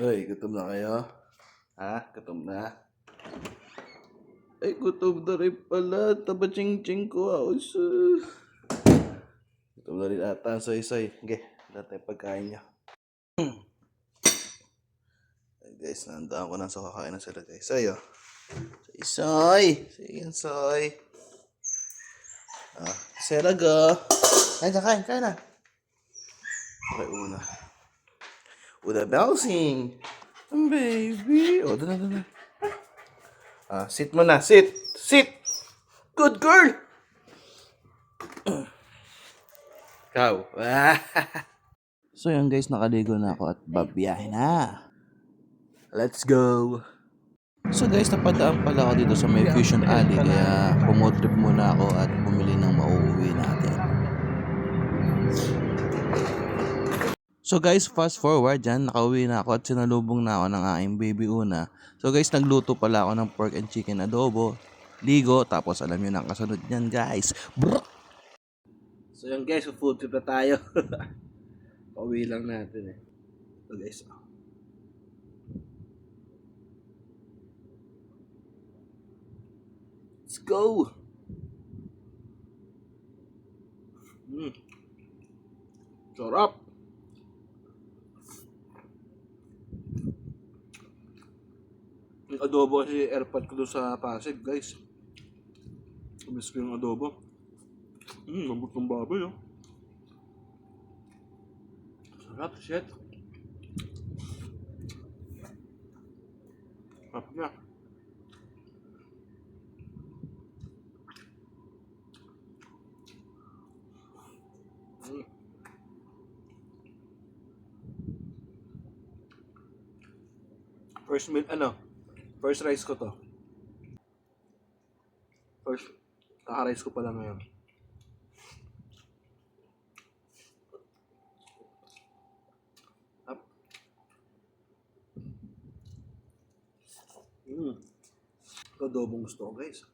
Uy, gutom na kayo? Ha? Gutom na? Ay, gutom na rin pala. Taba-ching-ching ko. Sus. Gutom na rin ata ang soy-soy. Okay, lahat tayo pagkain niya. Ay, guys, nandaan ko na sa kakain na sila, guys. Soy, oh. Soy! Sige, soy. Ah, Seraga. Kain na, kain na. Okay, una. Una bouncing. Baby. Oh, dala. Ah, sit mo na. Sit. Sit. Good girl. Ikaw. So yun guys, nakaligo na ako at babiyahe na. Let's go. So guys, napadaan pala ako dito sa may Fusion Alley kaya pumodrip muna ako at bumili ng mauuwi natin. So guys, fast forward dyan, nakauwi na ako at sinalubong na ako ng aking baby una. So guys, nagluto pala ako ng pork and chicken adobo, ligo, tapos alam nyo na ang kasunod nyan guys. Brrr! So yun guys, food trip na tayo. Pauwi lang natin eh. So guys, let's go! Sarap! Yung adobo kasi airpot ko doon sa Pasig guys. Miss ko yung adobo. Mabot ng baboy oh. Sarap shit. Sarap niya. First meal, first rice ko to. First, kaka-rice ko pala ngayon. Up. Ito adobong gusto ko guys.